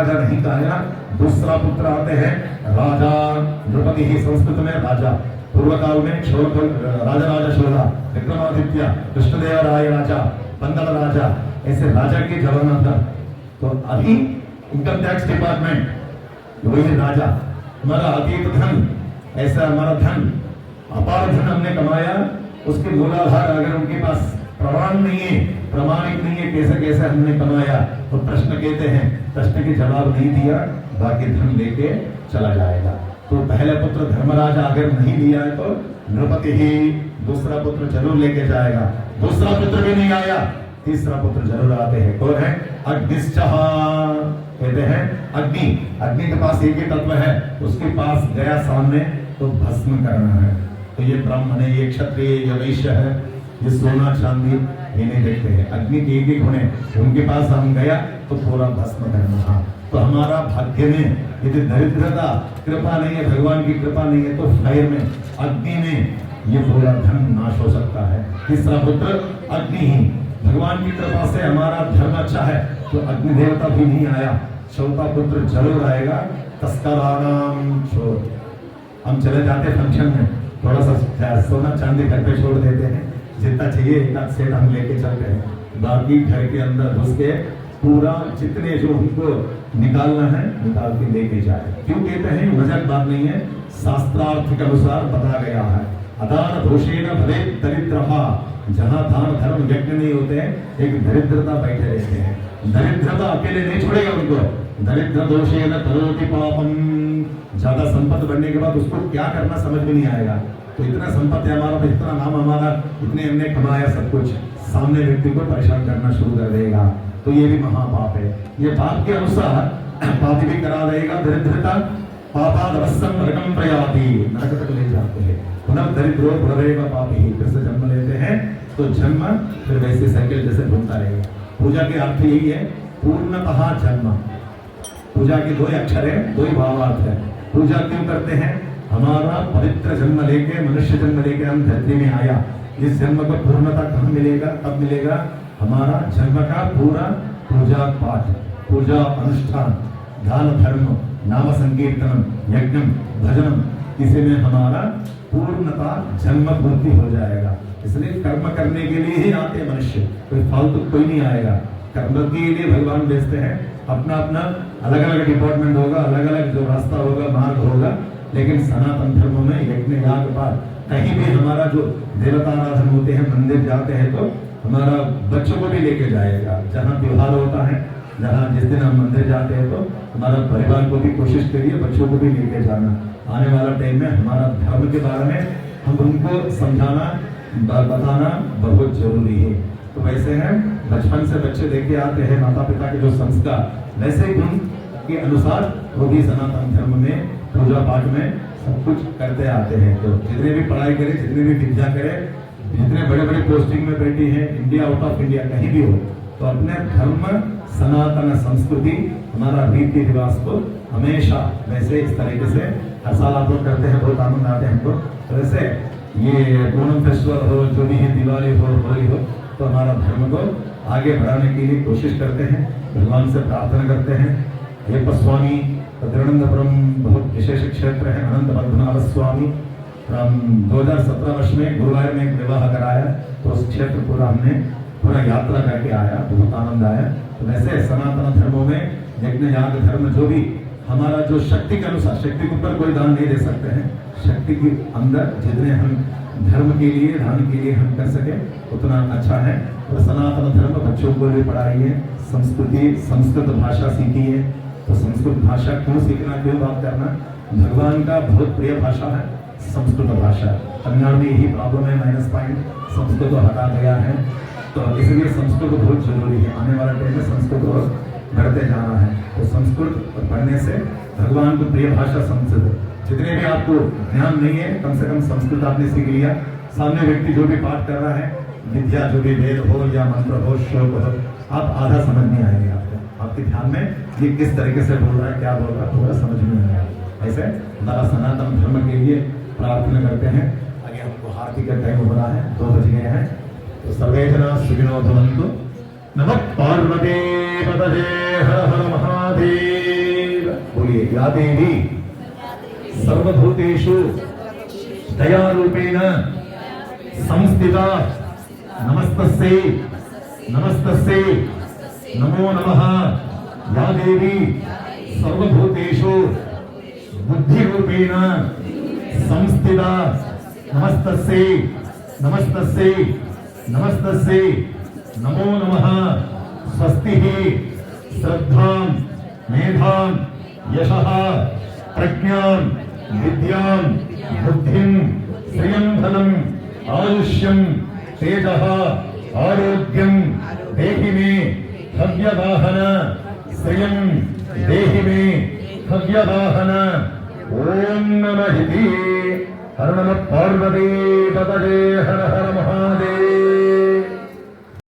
राजा नहीं कहा, दूसरा पुत्र आते हैं राजा द्रौपदी ही, संस्कृत में राजा, पूर्व काल में राजा राजा शोला, विक्रमादित्य, कृष्णदेवराय राजा, पंदल राजा, ऐसे राजा के जमाना था। तो अभी इनकम टैक्स डिपार्टमेंट वही राजा, हमारा अतीत धन, ऐसा हमारा धन, अपार धन हमने कमाया, उसके मूलाधार अगर उनके पास प्रमाण नहीं है, प्रमाणिक नहीं है, कैसे कैसे हमने कमाया, तो प्रश्न कहते हैं, प्रश्न के जवाब नहीं दिया, बाकी धन लेके चला जाएगा। तो पहला पुत्र धर्मराजा अगर नहीं लिया है तो नृपति ही दूसरा पुत्र जरूर लेके जाएगा। दूसरा पुत्र भी नहीं आया, तीसरा पुत्र जरूर आते हैं। कौन है? अग्निश्चः कहते हैं, अग्नि। अग्नि के पास एक ही तत्व है, उसके पास गया सामने तो भस्म करना है। तो ये ब्राह्मण है, ये क्षत्रिय, ये वैश्य है, ये सोना चांदी ये नहीं देखते हैं, अग्नि के एक होने, उनके पास हम गया तो पूरा भस्म करना। तो हमारा भाग्य में यदि दरिद्रता, कृपा नहीं है, भगवान की कृपा नहीं है, तो फायर में, अग्नि में ये पूरा धन नाश हो सकता है। तीसरा पुत्र अग्नि ही, भगवान की कृपा से हमारा धर्म अच्छा है तो अग्नि देवता भी नहीं आया, चौथा पुत्र जरूर आएगा। तस्कराणाम छोड़, हम चले जाते फंक्शन में, थोड़ा सा सोना चांदी घर पे छोड़ देते हैं, जितना चाहिए एक आध सेट हम लेके चलते हैं, बाकी घर के अंदर घुस के पूरा जितने जो हमको निकालना है निकाल के लेके जाए। क्यों कहते हैं? मजाक बात नहीं है, शास्त्रार्थ के अनुसार बता गया है, अदान दोषेण भले दरिद्रहा, जहाँ दान धर्म यज्ञ नहीं होते हैं, एक दरिद्रता बैठे रहते हैं, दरिद्रता अकेले नहीं छोड़ेगा उनको, दरिद्र दोषेण करोति पापम, ज्यादा संपत्ति बढ़ने के बाद उसको क्या करना समझ में नहीं आएगा। तो इतना संपत्ति हमारा, इतना नाम हमारा, इतने हमने कमाया सब कुछ, सामने व्यक्ति को परेशान करना शुरू कर देगा, तो ये भी महापाप है। ये पाप के अनुसार पाप भी करा देगा। दरिद्रता पापादवस्सं नरकं प्रयाति, नरक तक ले जाते हैं। पुनः दरिद्रो भवेव पापी, फिर से जन्म लेते हैं, तो जन्म फिर वैसे साइकिल जैसे घूमता रहेगा। पूजा के अर्थ यही है, पूर्णतः जन्म। पूजा के दो अक्षर है, दो ही भावार्थ है। पूजा क्यों करते हैं? हमारा पवित्र जन्म लेके, मनुष्य जन्म लेके हम धरती में आया, इस जन्म को पूर्णता कहाँ मिलेगा? कब मिलेगा? हमारा जन्म का पूरा पूजा पाठ, पूजा अनुष्ठान, दान धर्म, नाम संकीर्तन, यज्ञ भजनम, इसी में हमारा पूर्णता जन्म पूर्ति हो जाएगा। इसलिए कर्म करने के लिए ही आते मनुष्य, कोई फालतू कोई नहीं आएगा। कर्म के लिए भगवान भेजते हैं, अपना अपना अलग अलग डिपार्टमेंट होगा, अलग अलग जो रास्ता होगा, मार्ग होगा, लेकिन सनातन धर्म में यज्ञ याग पाठ, कहीं भी हमारा जो देवता आराधन होते हैं, मंदिर जाते हैं, तो हमारा बच्चों को भी लेके जाएगा। जहाँ त्योहार होता है, जहाँ जिस दिन हम मंदिर जाते हैं, तो हमारा परिवार को भी कोशिश करिए बच्चों को भी लेके जाना। आने वाला टाइम में हमारा धर्म के बारे में हम उनको समझाना, बताना बहुत जरूरी है। तो वैसे है, बचपन से बच्चे लेके आते हैं माता पिता के जो संस्कार, वैसे गुण के अनुसार वो भी सनातन धर्म में पूजा पाठ में सब कुछ करते आते हैं। तो जितने भी पढ़ाई करें, जितने भी विद्या करें, जितने बड़े बड़े पोस्टिंग में बैठी हैं, इंडिया आउट ऑफ इंडिया कहीं भी हो, तो अपने धर्म, सनातन संस्कृति, हमारा रीति रिवाज को हमेशा वैसे इस तरीके से हर साल आप लोग करते हैं, बहुत आनंद आते हैं हमको। तो वैसे ये ओणम फेस्टिवल हो, जो भी है, दिवाली हो, होली हो, तो हमारा धर्म को आगे बढ़ाने के लिए कोशिश करते हैं, भगवान से प्रार्थना करते हैं। ये स्वामी त्रिवेंद्रपुरम बहुत विशेष क्षेत्र है, अनंत पद्मनाभ स्वामी 2017 वर्ष में गुरुवार में एक विवाह कराया, तो उस क्षेत्र पूरा हमने पूरा यात्रा करके आया, बहुत आनंद आया। तो वैसे सनातन धर्मों में यज्ञ याग धर्म जो भी हमारा जो शक्ति के अनुसार, शक्ति के ऊपर कोई दान नहीं दे सकते हैं, शक्ति के अंदर जितने हम धर्म के लिए, दान के लिए हम कर सके उतना अच्छा है। और सनातन धर्म बच्चों को भी पढ़ाइए, संस्कृति, संस्कृत भाषा सीखिए। तो संस्कृत भाषा क्यों सीखना, क्यों बात करना? भगवान का बहुत प्रिय भाषा है संस्कृत भाषा। तमिलनाडु में यही प्रॉब्लम है, माइनस पॉइंट, संस्कृत हटा गया है, तो इसलिए संस्कृत बहुत जरूरी है। आने वाला टाइम में संस्कृत और बढ़ते जाना है। तो संस्कृत पढ़ने से भगवान को प्रिय भाषा संस्कृत, जितने भी आपको ज्ञान नहीं है, कम से कम संस्कृत आपने सीख लिया। सामने व्यक्ति जो भी पाठ कर रहा है, विद्या जो भी वेद हो या मंत्र हो, श्लोक हो, आप आधा समझ नहीं आएंगे आपको, आपके ध्यान में ये किस तरीके से बोल रहा है, क्या बोल रहा है, पूरा समझ में नहीं आएगा। ऐसे हमारा सनातन धर्म के लिए प्रार्थना करते हैं। आगे हमको आरती का टाइम हो रहा है, 2 बज गए हैं। तो सर्वे जना सुखिनो भवन्तु। नमः पार्वती पतये हर हर महादेव। या देवी सर्वभूतेषु दयारूपेण संस्थिता नमस्तस्यै नमस्तस्यै नमो नमः। या देवी सर्वभूतेषु बुद्धिरूपेण संस्थिता नमस्तस्यै नमस्तस्यै नमस्तस्यै नमो नमः। स्वस्तिः श्रद्धां मेधां यशः प्रज्ञां विद्यां बुद्धिं श्रियं धनम् आयुष्यं तेजः आरोग्यं देहि मे हव्यवाहन। श्रियं देहि मे हव्यवाहन। ओम नमः इति। हर नमः पार्वती पतये हर हर महादेव।